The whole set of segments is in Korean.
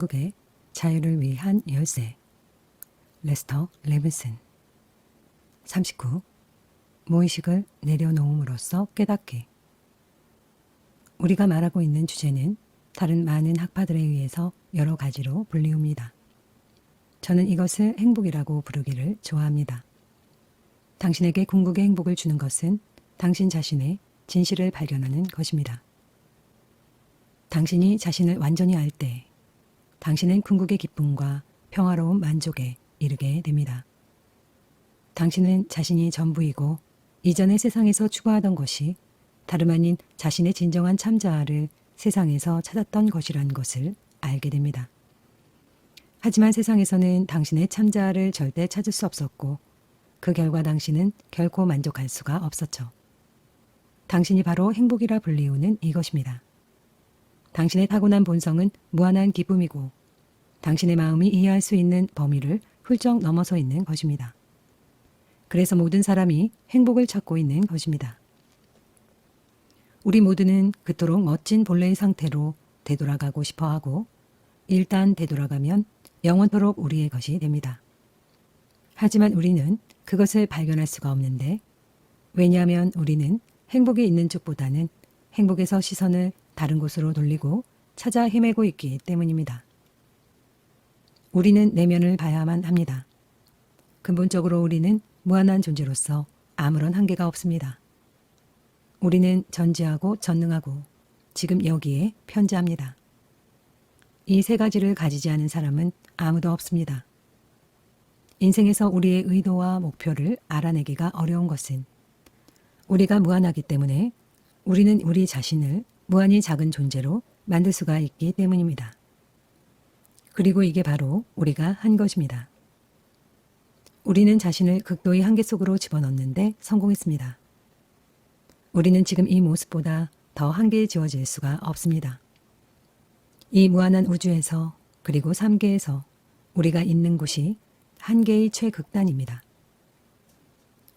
극의 자유를 위한 열쇠. 레스터 레빈슨. 39. 무의식을 내려놓음으로써 깨닫기. 우리가 말하고 있는 주제는 다른 많은 학파들에 의해서 여러 가지로 불리웁니다. 저는 이것을 행복이라고 부르기를 좋아합니다. 당신에게 궁극의 행복을 주는 것은 당신 자신의 진실을 발견하는 것입니다. 당신이 자신을 완전히 알 때 당신은 궁극의 기쁨과 평화로운 만족에 이르게 됩니다. 당신은 자신이 전부이고 이전의 세상에서 추구하던 것이 다름 아닌 자신의 진정한 참자아를 세상에서 찾았던 것이란 것을 알게 됩니다. 하지만 세상에서는 당신의 참자아를 절대 찾을 수 없었고 그 결과 당신은 결코 만족할 수가 없었죠. 당신이 바로 행복이라 불리우는 이것입니다. 당신의 타고난 본성은 무한한 기쁨이고 당신의 마음이 이해할 수 있는 범위를 훌쩍 넘어서 있는 것입니다. 그래서 모든 사람이 행복을 찾고 있는 것입니다. 우리 모두는 그토록 멋진 본래의 상태로 되돌아가고 싶어하고 일단 되돌아가면 영원토록 우리의 것이 됩니다. 하지만 우리는 그것을 발견할 수가 없는데 왜냐하면 우리는 행복이 있는 쪽보다는 행복에서 시선을 다른 곳으로 돌리고 찾아 헤매고 있기 때문입니다. 우리는 내면을 봐야만 합니다. 근본적으로 우리는 무한한 존재로서 아무런 한계가 없습니다. 우리는 전지하고 전능하고 지금 여기에 편재합니다. 이 세 가지를 가지지 않은 사람은 아무도 없습니다. 인생에서 우리의 의도와 목표를 알아내기가 어려운 것은 우리가 무한하기 때문에 우리는 우리 자신을 무한히 작은 존재로 만들 수가 있기 때문입니다. 그리고 이게 바로 우리가 한 것입니다. 우리는 자신을 극도의 한계 속으로 집어넣는데 성공했습니다. 우리는 지금 이 모습보다 더 한계지워질 수가 없습니다. 이 무한한 우주에서 그리고 3계에서 우리가 있는 곳이 한계의 최극단입니다.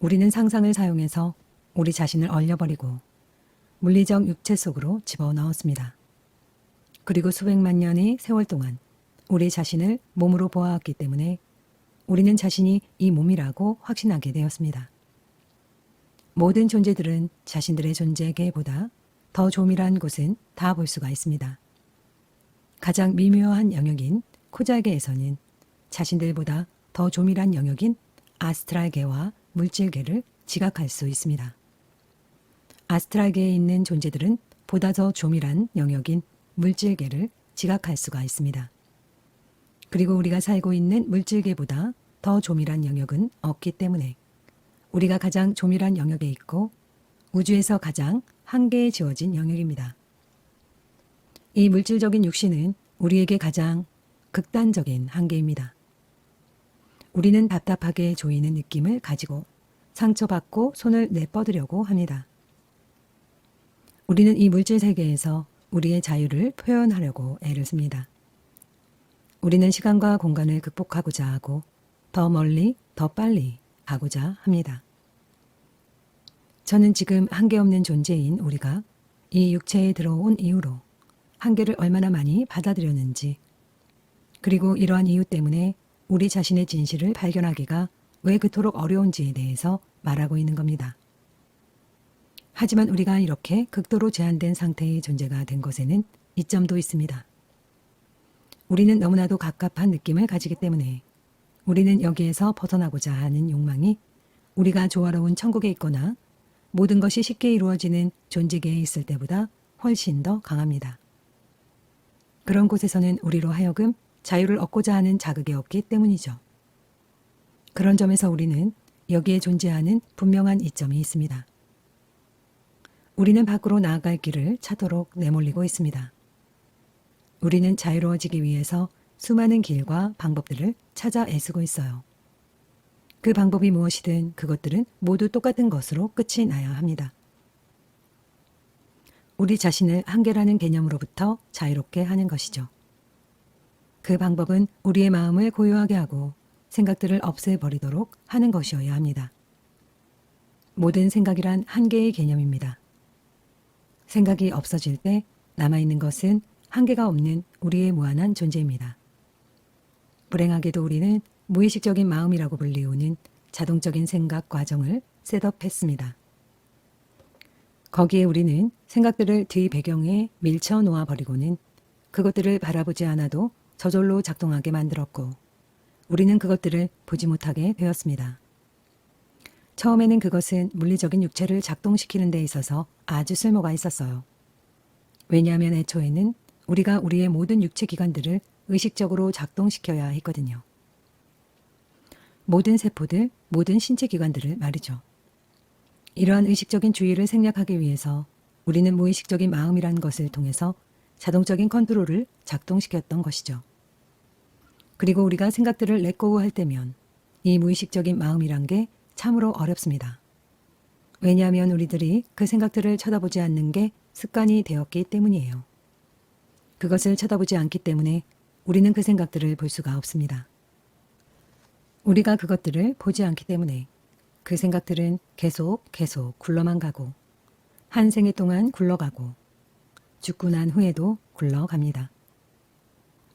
우리는 상상을 사용해서 우리 자신을 얼려버리고 물리적 육체 속으로 집어넣었습니다. 그리고 수백만 년의 세월 동안 우리 자신을 몸으로 보아왔기 때문에 우리는 자신이 이 몸이라고 확신하게 되었습니다. 모든 존재들은 자신들의 존재계보다 더 조밀한 곳은 다 볼 수가 있습니다. 가장 미묘한 영역인 코잘계에서는 자신들보다 더 조밀한 영역인 아스트랄계와 물질계를 지각할 수 있습니다. 아스트랄계에 있는 존재들은 보다 더 조밀한 영역인 물질계를 지각할 수가 있습니다. 그리고 우리가 살고 있는 물질계보다 더 조밀한 영역은 없기 때문에 우리가 가장 조밀한 영역에 있고 우주에서 가장 한계에 지워진 영역입니다. 이 물질적인 육신은 우리에게 가장 극단적인 한계입니다. 우리는 답답하게 조이는 느낌을 가지고 상처받고 손을 내뻗으려고 합니다. 우리는 이 물질 세계에서 우리의 자유를 표현하려고 애를 씁니다. 우리는 시간과 공간을 극복하고자 하고 더 멀리, 더 빨리 가고자 합니다. 저는 지금 한계 없는 존재인 우리가 이 육체에 들어온 이후로 한계를 얼마나 많이 받아들였는지 그리고 이러한 이유 때문에 우리 자신의 진실을 발견하기가 왜 그토록 어려운지에 대해서 말하고 있는 겁니다. 하지만 우리가 이렇게 극도로 제한된 상태의 존재가 된 것에는 이점도 있습니다. 우리는 너무나도 갑갑한 느낌을 가지기 때문에 우리는 여기에서 벗어나고자 하는 욕망이 우리가 조화로운 천국에 있거나 모든 것이 쉽게 이루어지는 존재계에 있을 때보다 훨씬 더 강합니다. 그런 곳에서는 우리로 하여금 자유를 얻고자 하는 자극이 없기 때문이죠. 그런 점에서 우리는 여기에 존재하는 분명한 이점이 있습니다. 우리는 밖으로 나아갈 길을 찾도록 내몰리고 있습니다. 우리는 자유로워지기 위해서 수많은 길과 방법들을 찾아 애쓰고 있어요. 그 방법이 무엇이든 그것들은 모두 똑같은 것으로 끝이 나야 합니다. 우리 자신을 한계라는 개념으로부터 자유롭게 하는 것이죠. 그 방법은 우리의 마음을 고요하게 하고 생각들을 없애버리도록 하는 것이어야 합니다. 모든 생각이란 한계의 개념입니다. 생각이 없어질 때 남아있는 것은 한계가 없는 우리의 무한한 존재입니다. 불행하게도 우리는 무의식적인 마음이라고 불리우는 자동적인 생각 과정을 셋업했습니다. 거기에 우리는 생각들을 뒤 배경에 밀쳐 놓아버리고는 그것들을 바라보지 않아도 저절로 작동하게 만들었고 우리는 그것들을 보지 못하게 되었습니다. 처음에는 그것은 물리적인 육체를 작동시키는 데 있어서 아주 쓸모가 있었어요. 왜냐하면 애초에는 우리가 우리의 모든 육체 기관들을 의식적으로 작동시켜야 했거든요. 모든 세포들, 모든 신체 기관들을 말이죠. 이러한 의식적인 주의를 생략하기 위해서 우리는 무의식적인 마음이란 것을 통해서 자동적인 컨트롤을 작동시켰던 것이죠. 그리고 우리가 생각들을 렛고우 할 때면 이 무의식적인 마음이란 게 참으로 어렵습니다. 왜냐하면 우리들이 그 생각들을 쳐다보지 않는 게 습관이 되었기 때문이에요. 그것을 쳐다보지 않기 때문에 우리는 그 생각들을 볼 수가 없습니다. 우리가 그것들을 보지 않기 때문에 그 생각들은 계속 굴러만 가고 한 생애 동안 굴러가고 죽고 난 후에도 굴러갑니다.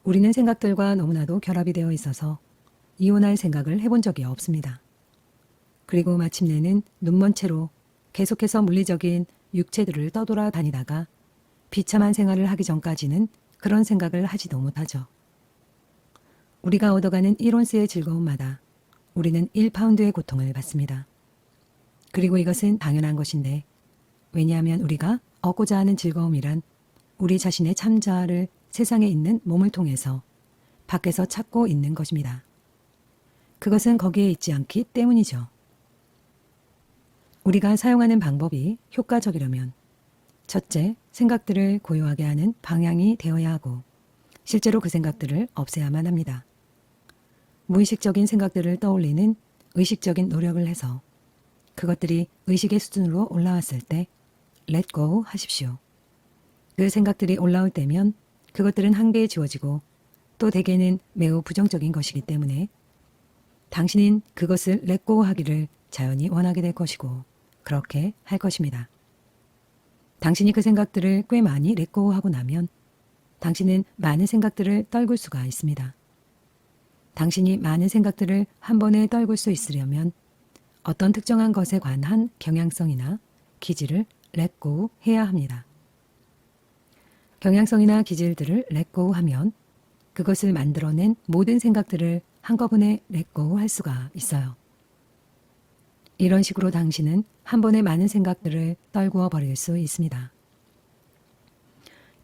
우리는 생각들과 너무나도 결합이 되어 있어서 이혼할 생각을 해본 적이 없습니다. 그리고 마침내는 눈먼 채로 계속해서 물리적인 육체들을 떠돌아 다니다가 비참한 생활을 하기 전까지는 그런 생각을 하지도 못하죠. 우리가 얻어가는 1온스의 즐거움마다 우리는 1파운드의 고통을 받습니다. 그리고 이것은 당연한 것인데 왜냐하면 우리가 얻고자 하는 즐거움이란 우리 자신의 참자를 세상에 있는 몸을 통해서 밖에서 찾고 있는 것입니다. 그것은 거기에 있지 않기 때문이죠. 우리가 사용하는 방법이 효과적이려면 첫째, 생각들을 고요하게 하는 방향이 되어야 하고 실제로 그 생각들을 없애야만 합니다. 무의식적인 생각들을 떠올리는 의식적인 노력을 해서 그것들이 의식의 수준으로 올라왔을 때 let go 하십시오. 그 생각들이 올라올 때면 그것들은 한계에 지워지고 또 대개는 매우 부정적인 것이기 때문에 당신은 그것을 let go 하기를 자연히 원하게 될 것이고 그렇게 할 것입니다. 당신이 그 생각들을 꽤 많이 let go 하고 나면 당신은 많은 생각들을 떨굴 수가 있습니다. 당신이 많은 생각들을 한 번에 떨굴 수 있으려면 어떤 특정한 것에 관한 경향성이나 기질을 let go 해야 합니다. 경향성이나 기질들을 let go 하면 그것을 만들어낸 모든 생각들을 한꺼번에 let go 할 수가 있어요. 이런 식으로 당신은 한 번에 많은 생각들을 떨구어 버릴 수 있습니다.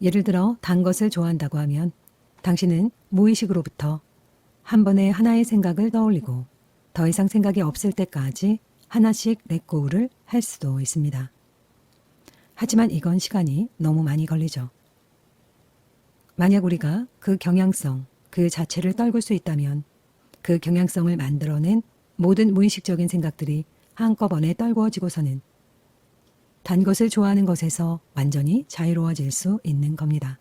예를 들어 단 것을 좋아한다고 하면 당신은 무의식으로부터 한 번에 하나의 생각을 떠올리고 더 이상 생각이 없을 때까지 하나씩 let go를 할 수도 있습니다. 하지만 이건 시간이 너무 많이 걸리죠. 만약 우리가 그 경향성, 그 자체를 떨굴 수 있다면 그 경향성을 만들어낸 모든 무의식적인 생각들이 한꺼번에 떨구어지고서는 단 것을 좋아하는 것에서 완전히 자유로워질 수 있는 겁니다.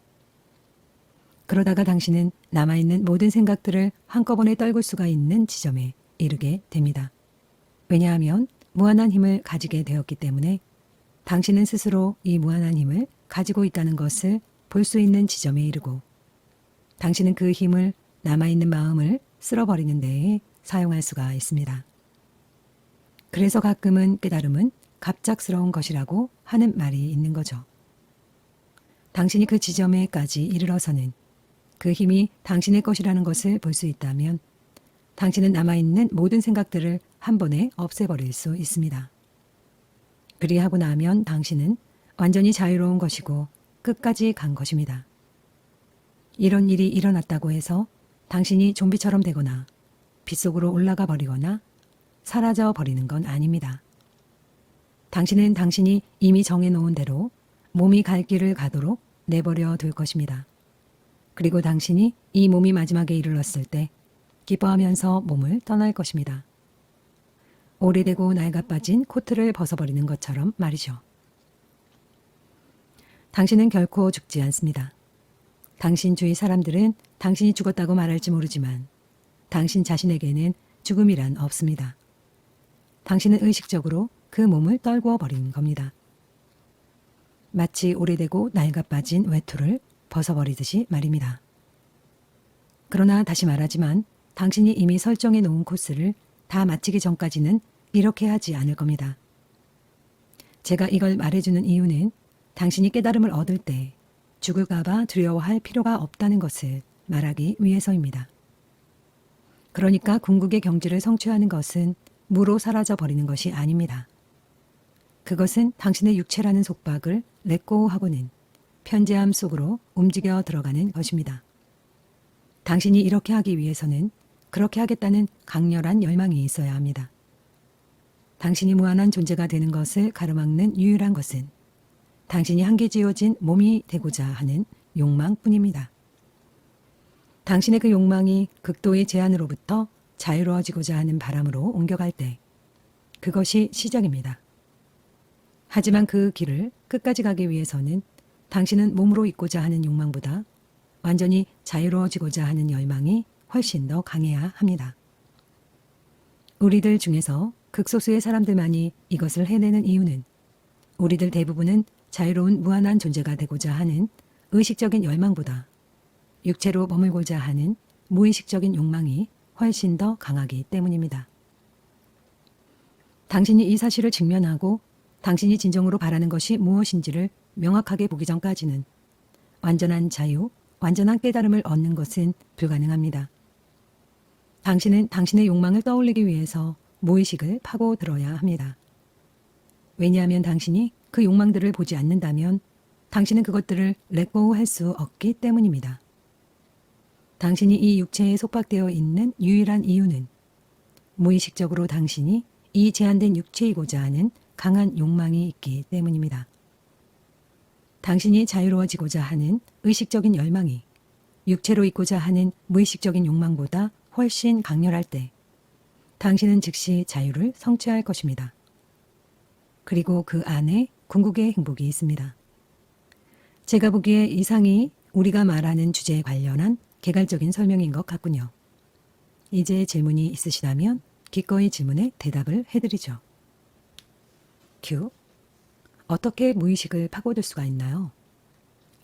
그러다가 당신은 남아있는 모든 생각들을 한꺼번에 떨굴 수가 있는 지점에 이르게 됩니다. 왜냐하면 무한한 힘을 가지게 되었기 때문에 당신은 스스로 이 무한한 힘을 가지고 있다는 것을 볼 수 있는 지점에 이르고 당신은 그 힘을 남아있는 마음을 쓸어버리는 데에 사용할 수가 있습니다. 그래서 가끔은 깨달음은 갑작스러운 것이라고 하는 말이 있는 거죠. 당신이 그 지점에까지 이르러서는 그 힘이 당신의 것이라는 것을 볼 수 있다면 당신은 남아있는 모든 생각들을 한 번에 없애버릴 수 있습니다. 그리하고 나면 당신은 완전히 자유로운 것이고 끝까지 간 것입니다. 이런 일이 일어났다고 해서 당신이 좀비처럼 되거나 빗속으로 올라가 버리거나 사라져 버리는 건 아닙니다. 당신은 당신이 이미 정해놓은 대로 몸이 갈 길을 가도록 내버려 둘 것입니다. 그리고 당신이 이 몸이 마지막에 이르렀을 때 기뻐하면서 몸을 떠날 것입니다. 오래되고 낡아빠진 코트를 벗어버리는 것처럼 말이죠. 당신은 결코 죽지 않습니다. 당신 주위 사람들은 당신이 죽었다고 말할지 모르지만 당신 자신에게는 죽음이란 없습니다. 당신은 의식적으로 그 몸을 떨구어 버린 겁니다. 마치 오래되고 낡아빠진 외투를 벗어버리듯이 말입니다. 그러나 다시 말하지만 당신이 이미 설정해 놓은 코스를 다 마치기 전까지는 이렇게 하지 않을 겁니다. 제가 이걸 말해주는 이유는 당신이 깨달음을 얻을 때 죽을까봐 두려워할 필요가 없다는 것을 말하기 위해서입니다. 그러니까 궁극의 경지를 성취하는 것은 무로 사라져 버리는 것이 아닙니다. 그것은 당신의 육체라는 속박을 렛고하고는 편재함 속으로 움직여 들어가는 것입니다. 당신이 이렇게 하기 위해서는 그렇게 하겠다는 강렬한 열망이 있어야 합니다. 당신이 무한한 존재가 되는 것을 가로막는 유일한 것은 당신이 한계 지어진 몸이 되고자 하는 욕망뿐입니다. 당신의 그 욕망이 극도의 제한으로부터 자유로워지고자 하는 바람으로 옮겨갈 때 그것이 시작입니다. 하지만 그 길을 끝까지 가기 위해서는 당신은 몸으로 있고자 하는 욕망보다 완전히 자유로워지고자 하는 열망이 훨씬 더 강해야 합니다. 우리들 중에서 극소수의 사람들만이 이것을 해내는 이유는 우리들 대부분은 자유로운 무한한 존재가 되고자 하는 의식적인 열망보다 육체로 머물고자 하는 무의식적인 욕망이 훨씬 더 강하기 때문입니다. 당신이 이 사실을 직면하고 당신이 진정으로 바라는 것이 무엇인지를 명확하게 보기 전까지는 완전한 자유, 완전한 깨달음을 얻는 것은 불가능합니다. 당신은 당신의 욕망을 떠올리기 위해서 무의식을 파고들어야 합니다. 왜냐하면 당신이 그 욕망들을 보지 않는다면 당신은 그것들을 렛고 할 수 없기 때문입니다. 당신이 이 육체에 속박되어 있는 유일한 이유는 무의식적으로 당신이 이 제한된 육체이고자 하는 강한 욕망이 있기 때문입니다. 당신이 자유로워지고자 하는 의식적인 열망이 육체로 있고자 하는 무의식적인 욕망보다 훨씬 강렬할 때 당신은 즉시 자유를 성취할 것입니다. 그리고 그 안에 궁극의 행복이 있습니다. 제가 보기에 이상이 우리가 말하는 주제에 관련한 개괄적인 설명인 것 같군요. 이제 질문이 있으시다면 기꺼이 질문에 대답을 해드리죠. 큐. 어떻게 무의식을 파고들 수가 있나요?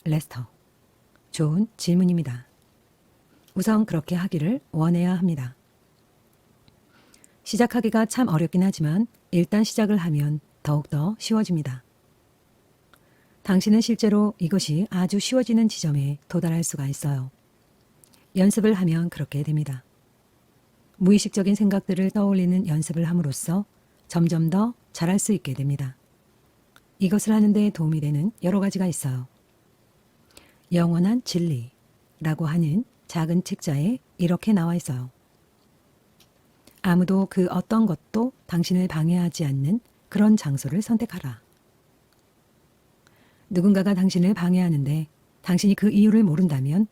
레스터. 좋은 질문입니다. 우선 그렇게 하기를 원해야 합니다. 시작하기가 참 어렵긴 하지만 일단 시작을 하면 더욱더 쉬워집니다. 당신은 실제로 이것이 아주 쉬워지는 지점에 도달할 수가 있어요. 연습을 하면 그렇게 됩니다. 무의식적인 생각들을 떠올리는 연습을 함으로써 점점 더 잘할 수 있게 됩니다. 이것을 하는 데 도움이 되는 여러 가지가 있어요. 영원한 진리라고 하는 작은 책자에 이렇게 나와 있어요. 아무도 그 어떤 것도 당신을 방해하지 않는 그런 장소를 선택하라. 누군가가 당신을 방해하는데 당신이 그 이유를 모른다면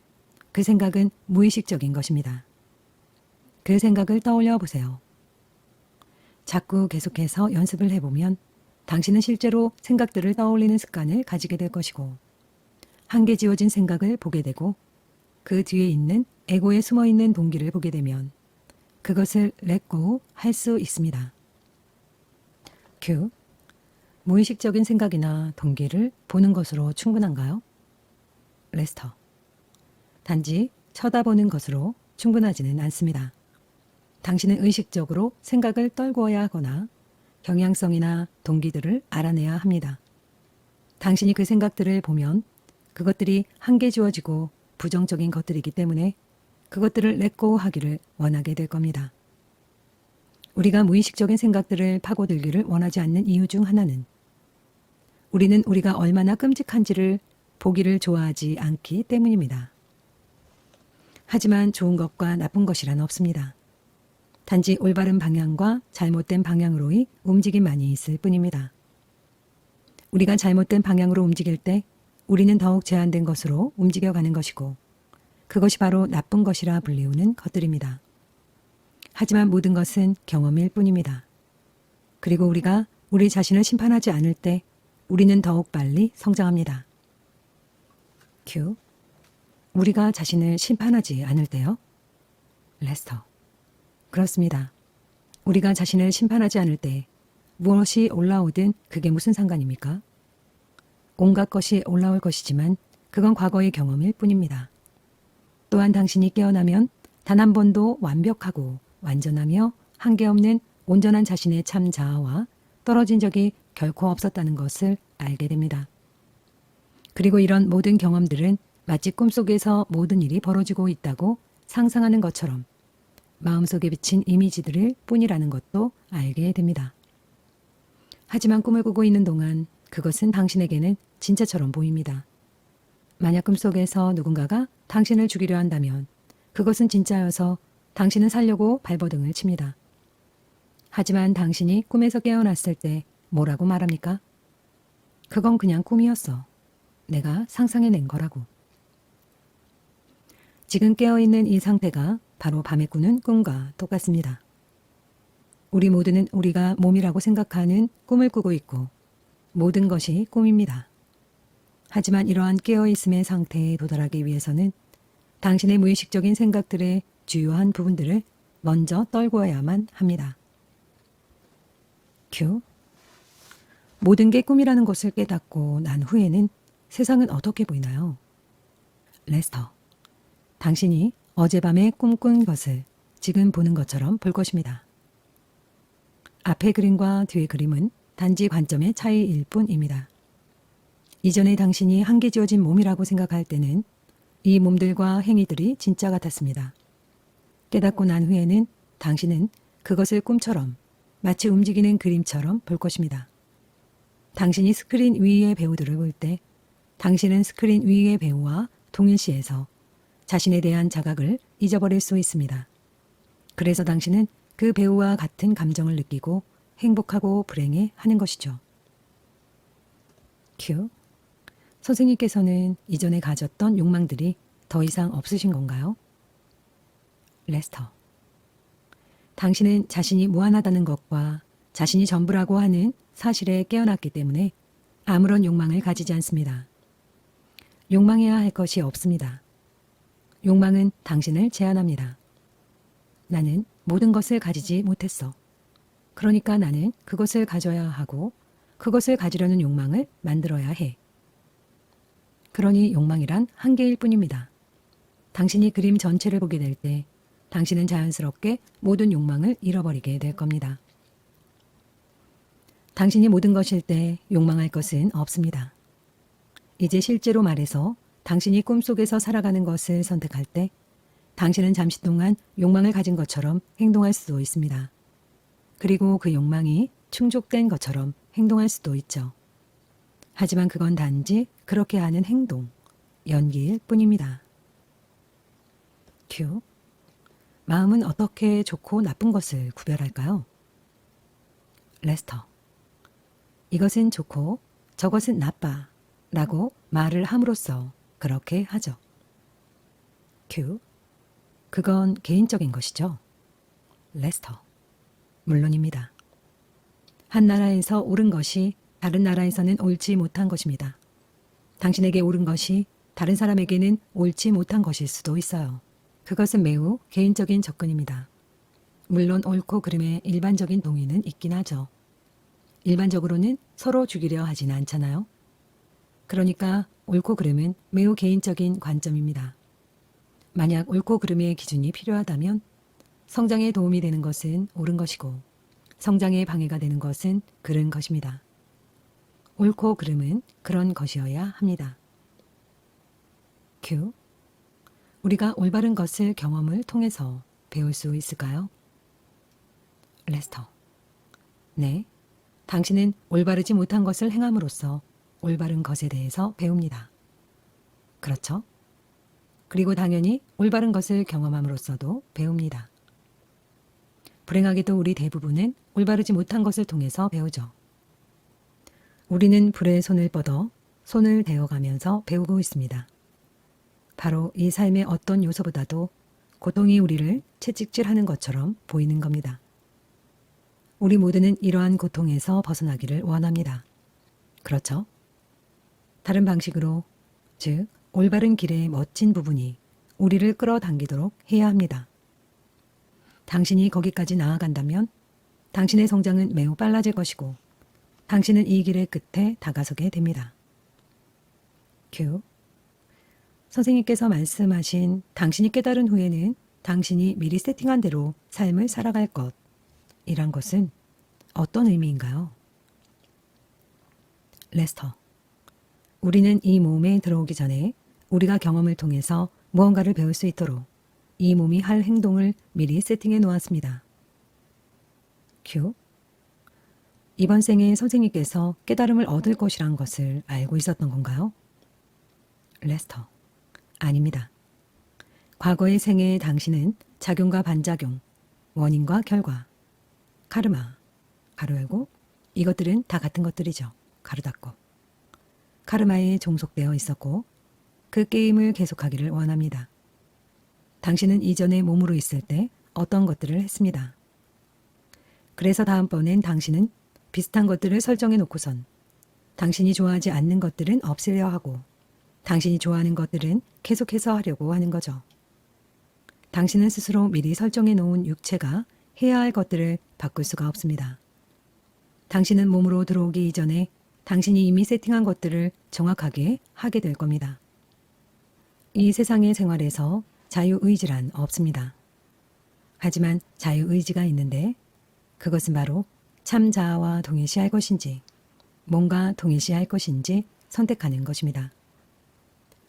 그 생각은 무의식적인 것입니다. 그 생각을 떠올려 보세요. 자꾸 계속해서 연습을 해보면 당신은 실제로 생각들을 떠올리는 습관을 가지게 될 것이고 한계 지어진 생각을 보게 되고 그 뒤에 있는 에고에 숨어있는 동기를 보게 되면 그것을 렛고 할 수 있습니다. 큐. 무의식적인 생각이나 동기를 보는 것으로 충분한가요? 레스터. 단지 쳐다보는 것으로 충분하지는 않습니다. 당신은 의식적으로 생각을 떨구어야 하거나 경향성이나 동기들을 알아내야 합니다. 당신이 그 생각들을 보면 그것들이 한계 주어지고 부정적인 것들이기 때문에 그것들을 렛고 하기를 원하게 될 겁니다. 우리가 무의식적인 생각들을 파고들기를 원하지 않는 이유 중 하나는 우리는 우리가 얼마나 끔찍한지를 보기를 좋아하지 않기 때문입니다. 하지만 좋은 것과 나쁜 것이란 없습니다. 단지 올바른 방향과 잘못된 방향으로의 움직임만이 있을 뿐입니다. 우리가 잘못된 방향으로 움직일 때 우리는 더욱 제한된 것으로 움직여가는 것이고 그것이 바로 나쁜 것이라 불리우는 것들입니다. 하지만 모든 것은 경험일 뿐입니다. 그리고 우리가 우리 자신을 심판하지 않을 때 우리는 더욱 빨리 성장합니다. 큐. 우리가 자신을 심판하지 않을 때요? 레스터. 그렇습니다. 우리가 자신을 심판하지 않을 때 무엇이 올라오든 그게 무슨 상관입니까? 온갖 것이 올라올 것이지만 그건 과거의 경험일 뿐입니다. 또한 당신이 깨어나면 단 한 번도 완벽하고 완전하며 한계 없는 온전한 자신의 참 자아와 떨어진 적이 결코 없었다는 것을 알게 됩니다. 그리고 이런 모든 경험들은 마치 꿈속에서 모든 일이 벌어지고 있다고 상상하는 것처럼 마음속에 비친 이미지들일 뿐이라는 것도 알게 됩니다. 하지만 꿈을 꾸고 있는 동안 그것은 당신에게는 진짜처럼 보입니다. 만약 꿈속에서 누군가가 당신을 죽이려 한다면 그것은 진짜여서 당신은 살려고 발버둥을 칩니다. 하지만 당신이 꿈에서 깨어났을 때 뭐라고 말합니까? 그건 그냥 꿈이었어. 내가 상상해낸 거라고. 지금 깨어있는 이 상태가 바로 밤에 꾸는 꿈과 똑같습니다. 우리 모두는 우리가 몸이라고 생각하는 꿈을 꾸고 있고 모든 것이 꿈입니다. 하지만 이러한 깨어있음의 상태에 도달하기 위해서는 당신의 무의식적인 생각들의 주요한 부분들을 먼저 떨구어야만 합니다. 큐. 모든 게 꿈이라는 것을 깨닫고 난 후에는 세상은 어떻게 보이나요? 레스터. 당신이 어젯밤에 꿈꾼 것을 지금 보는 것처럼 볼 것입니다. 앞의 그림과 뒤의 그림은 단지 관점의 차이일 뿐입니다. 이전에 당신이 한계 지어진 몸이라고 생각할 때는 이 몸들과 행위들이 진짜 같았습니다. 깨닫고 난 후에는 당신은 그것을 꿈처럼 마치 움직이는 그림처럼 볼 것입니다. 당신이 스크린 위의 배우들을 볼 때 당신은 스크린 위의 배우와 동일시해서 자신에 대한 자각을 잊어버릴 수 있습니다. 그래서 당신은 그 배우와 같은 감정을 느끼고 행복하고 불행해 하는 것이죠. 큐. 선생님께서는 이전에 가졌던 욕망들이 더 이상 없으신 건가요? 레스터. 당신은 자신이 무한하다는 것과 자신이 전부라고 하는 사실에 깨어났기 때문에 아무런 욕망을 가지지 않습니다. 욕망해야 할 것이 없습니다. 욕망은 당신을 제한합니다. 나는 모든 것을 가지지 못했어. 그러니까 나는 그것을 가져야 하고 그것을 가지려는 욕망을 만들어야 해. 그러니 욕망이란 한계일 뿐입니다. 당신이 그림 전체를 보게 될 때 당신은 자연스럽게 모든 욕망을 잃어버리게 될 겁니다. 당신이 모든 것일 때 욕망할 것은 없습니다. 이제 실제로 말해서 당신이 꿈속에서 살아가는 것을 선택할 때 당신은 잠시 동안 욕망을 가진 것처럼 행동할 수도 있습니다. 그리고 그 욕망이 충족된 것처럼 행동할 수도 있죠. 하지만 그건 단지 그렇게 하는 행동, 연기일 뿐입니다. 큐. 마음은 어떻게 좋고 나쁜 것을 구별할까요? 레스터. 이것은 좋고 저것은 나빠 라고 말을 함으로써 그렇게 하죠. 큐. 그건 개인적인 것이죠. 레스터. 물론입니다. 한 나라에서 옳은 것이 다른 나라에서는 옳지 못한 것입니다. 당신에게 옳은 것이 다른 사람에게는 옳지 못한 것일 수도 있어요. 그것은 매우 개인적인 접근입니다. 물론 옳고 그름의 일반적인 동의는 있긴 하죠. 일반적으로는 서로 죽이려 하진 않잖아요. 그러니까 옳고 그름은 매우 개인적인 관점입니다. 만약 옳고 그름의 기준이 필요하다면 성장에 도움이 되는 것은 옳은 것이고 성장에 방해가 되는 것은 그른 것입니다. 옳고 그름은 그런 것이어야 합니다. 큐. 우리가 올바른 것을 경험을 통해서 배울 수 있을까요? 레스터. 네. 당신은 올바르지 못한 것을 행함으로써 올바른 것에 대해서 배웁니다. 그렇죠? 그리고 당연히 올바른 것을 경험함으로써도 배웁니다. 불행하게도 우리 대부분은 올바르지 못한 것을 통해서 배우죠. 우리는 불의 손을 뻗어 손을 대어가면서 배우고 있습니다. 바로 이 삶의 어떤 요소보다도 고통이 우리를 채찍질하는 것처럼 보이는 겁니다. 우리 모두는 이러한 고통에서 벗어나기를 원합니다. 그렇죠? 다른 방식으로, 즉 올바른 길의 멋진 부분이 우리를 끌어당기도록 해야 합니다. 당신이 거기까지 나아간다면 당신의 성장은 매우 빨라질 것이고 당신은 이 길의 끝에 다가서게 됩니다. 큐. 선생님께서 말씀하신 당신이 깨달은 후에는 당신이 미리 세팅한 대로 삶을 살아갈 것이란 것은 어떤 의미인가요? 레스터. 우리는 이 몸에 들어오기 전에 우리가 경험을 통해서 무언가를 배울 수 있도록 이 몸이 할 행동을 미리 세팅해 놓았습니다. 큐. 이번 생에 선생님께서 깨달음을 얻을 것이란 것을 알고 있었던 건가요? 레스터. 아닙니다. 과거의 생애의 당신은 작용과 반작용, 원인과 결과, 카르마, 가로 열고, 이것들은 다 같은 것들이죠. 가로 닫고. 카르마에 종속되어 있었고 그 게임을 계속하기를 원합니다. 당신은 이전에 몸으로 있을 때 어떤 것들을 했습니다. 그래서 다음번엔 당신은 비슷한 것들을 설정해 놓고선 당신이 좋아하지 않는 것들은 없애려 하고 당신이 좋아하는 것들은 계속해서 하려고 하는 거죠. 당신은 스스로 미리 설정해 놓은 육체가 해야 할 것들을 바꿀 수가 없습니다. 당신은 몸으로 들어오기 이전에 당신이 이미 세팅한 것들을 정확하게 하게 될 겁니다. 이 세상의 생활에서 자유의지란 없습니다. 하지만 자유의지가 있는데 그것은 바로 참 자아와 동일시할 것인지 뭔가 동일시할 것인지 선택하는 것입니다.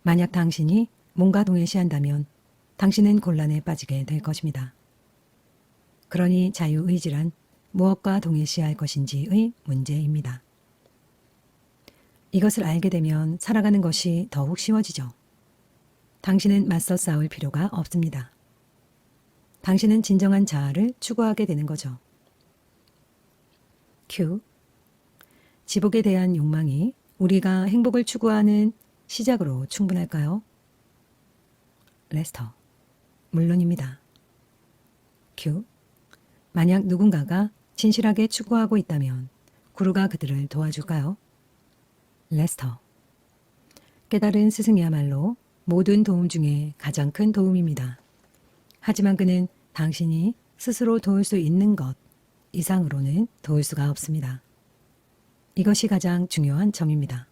만약 당신이 뭔가 동일시한다면 당신은 곤란에 빠지게 될 것입니다. 그러니 자유의지란 무엇과 동일시할 것인지의 문제입니다. 이것을 알게 되면 살아가는 것이 더욱 쉬워지죠. 당신은 맞서 싸울 필요가 없습니다. 당신은 진정한 자아를 추구하게 되는 거죠. 큐. 지복에 대한 욕망이 우리가 행복을 추구하는 시작으로 충분할까요? 레스터. 물론입니다. 큐. 만약 누군가가 진실하게 추구하고 있다면 구루가 그들을 도와줄까요? 레스터. 깨달은 스승이야말로 모든 도움 중에 가장 큰 도움입니다. 하지만 그는 당신이 스스로 도울 수 있는 것 이상으로는 도울 수가 없습니다. 이것이 가장 중요한 점입니다.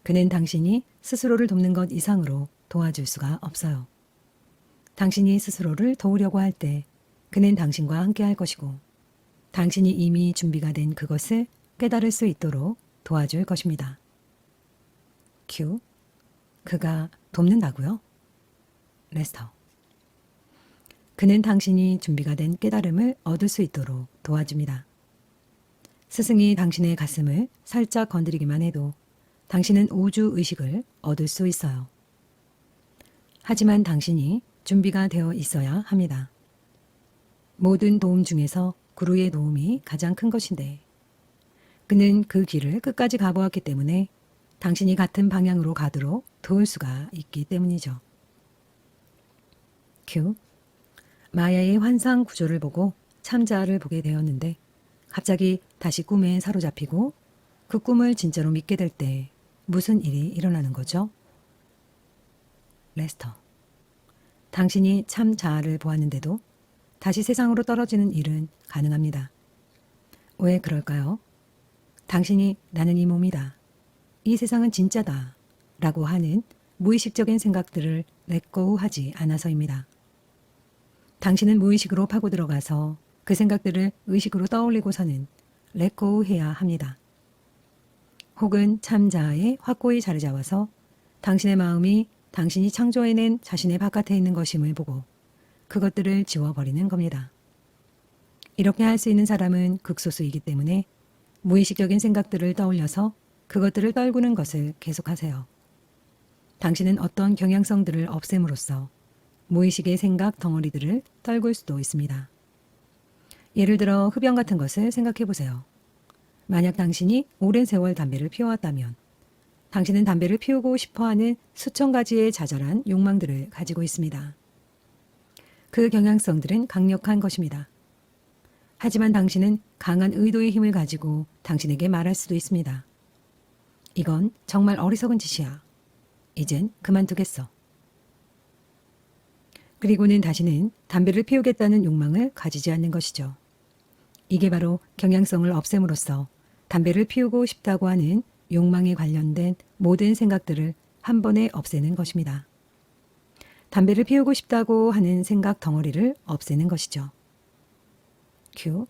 그는 당신이 스스로를 돕는 것 이상으로 도와줄 수가 없어요. 당신이 스스로를 도우려고 할 때 그는 당신과 함께 할 것이고 당신이 이미 준비가 된 그것을 깨달을 수 있도록 도와줄 것입니다. 큐. 그가 돕는다고요? 레스터. 그는 당신이 준비가 된 깨달음을 얻을 수 있도록 도와줍니다. 스승이 당신의 가슴을 살짝 건드리기만 해도 당신은 우주 의식을 얻을 수 있어요. 하지만 당신이 준비가 되어 있어야 합니다. 모든 도움 중에서 구루의 도움이 가장 큰 것인데 그는 그 길을 끝까지 가보았기 때문에 당신이 같은 방향으로 가도록 도울 수가 있기 때문이죠. 큐. 마야의 환상 구조를 보고 참자아를 보게 되었는데 갑자기 다시 꿈에 사로잡히고 그 꿈을 진짜로 믿게 될 때 무슨 일이 일어나는 거죠? 레스터. 당신이 참 자아를 보았는데도 다시 세상으로 떨어지는 일은 가능합니다. 왜 그럴까요? 당신이 나는 이 몸이다. 이 세상은 진짜다. 라고 하는 무의식적인 생각들을 렛고우하지 않아서입니다. 당신은 무의식으로 파고 들어가서 그 생각들을 의식으로 떠올리고서는 렛고우해야 합니다. 혹은 참자아에 확고히 자리 잡아서 당신의 마음이 당신이 창조해낸 자신의 바깥에 있는 것임을 보고 그것들을 지워버리는 겁니다. 이렇게 할 수 있는 사람은 극소수이기 때문에 무의식적인 생각들을 떠올려서 그것들을 떨구는 것을 계속하세요. 당신은 어떤 경향성들을 없앰으로써 무의식의 생각 덩어리들을 떨굴 수도 있습니다. 예를 들어 흡연 같은 것을 생각해 보세요. 만약 당신이 오랜 세월 담배를 피워왔다면 당신은 담배를 피우고 싶어하는 수천 가지의 자잘한 욕망들을 가지고 있습니다. 그 경향성들은 강력한 것입니다. 하지만 당신은 강한 의도의 힘을 가지고 당신에게 말할 수도 있습니다. 이건 정말 어리석은 짓이야. 이젠 그만두겠어. 그리고는 다시는 담배를 피우겠다는 욕망을 가지지 않는 것이죠. 이게 바로 경향성을 없앰으로써 담배를 피우고 싶다고 하는 욕망에 관련된 모든 생각들을 한 번에 없애는 것입니다. 담배를 피우고 싶다고 하는 생각 덩어리를 없애는 것이죠. 큐.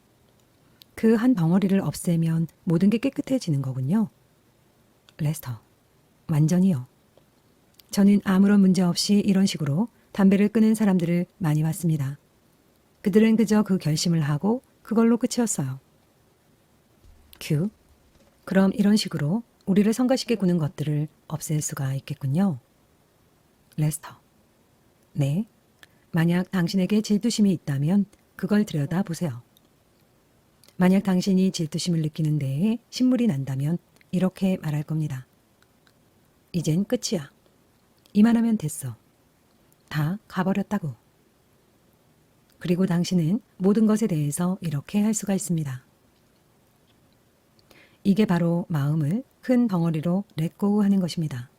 그 한 덩어리를 없애면 모든 게 깨끗해지는 거군요. 레스터. 완전히요. 저는 아무런 문제 없이 이런 식으로 담배를 끊은 사람들을 많이 봤습니다. 그들은 그저 그 결심을 하고 그걸로 끝이었어요. 큐. 그럼 이런 식으로 우리를 성가시게 구는 것들을 없앨 수가 있겠군요. 레스터. 네. 만약 당신에게 질투심이 있다면 그걸 들여다 보세요. 만약 당신이 질투심을 느끼는 데에 신물이 난다면 이렇게 말할 겁니다. 이젠 끝이야. 이만하면 됐어. 다 가버렸다고. 그리고 당신은 모든 것에 대해서 이렇게 할 수가 있습니다. 이게 바로 마음을 큰 덩어리로 렛고우 하는 것입니다.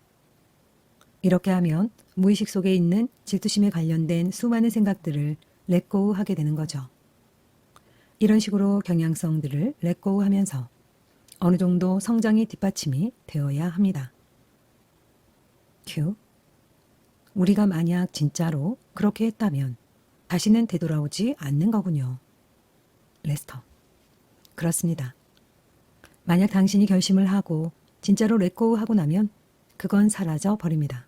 이렇게 하면 무의식 속에 있는 질투심에 관련된 수많은 생각들을 렛고우 하게 되는 거죠. 이런 식으로 경향성들을 렛고우 하면서 어느 정도 성장이 뒷받침이 되어야 합니다. 큐. 우리가 만약 진짜로 그렇게 했다면 다시는 되돌아오지 않는 거군요. 레스터. 그렇습니다. 만약 당신이 결심을 하고 진짜로 렛고우 하고 나면 그건 사라져 버립니다.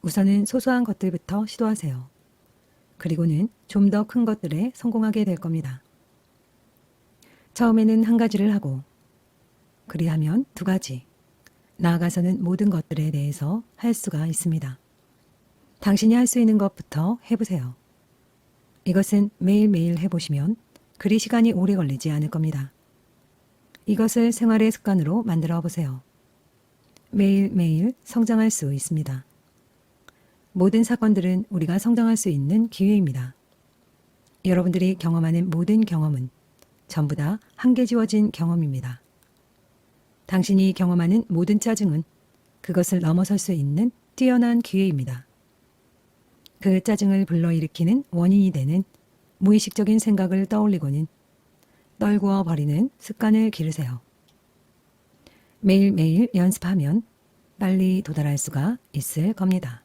우선은 소소한 것들부터 시도하세요. 그리고는 좀 더 큰 것들에 성공하게 될 겁니다. 처음에는 한 가지를 하고, 그리하면 두 가지, 나아가서는 모든 것들에 대해서 할 수가 있습니다. 당신이 할 수 있는 것부터 해보세요. 이것은 매일매일 해보시면 그리 시간이 오래 걸리지 않을 겁니다. 이것을 생활의 습관으로 만들어 보세요. 매일매일 성장할 수 있습니다. 모든 사건들은 우리가 성장할 수 있는 기회입니다. 여러분들이 경험하는 모든 경험은 전부 다 한계지워진 경험입니다. 당신이 경험하는 모든 짜증은 그것을 넘어설 수 있는 뛰어난 기회입니다. 그 짜증을 불러일으키는 원인이 되는 무의식적인 생각을 떠올리고는 떨구어 버리는 습관을 기르세요. 매일매일 연습하면 빨리 도달할 수가 있을 겁니다.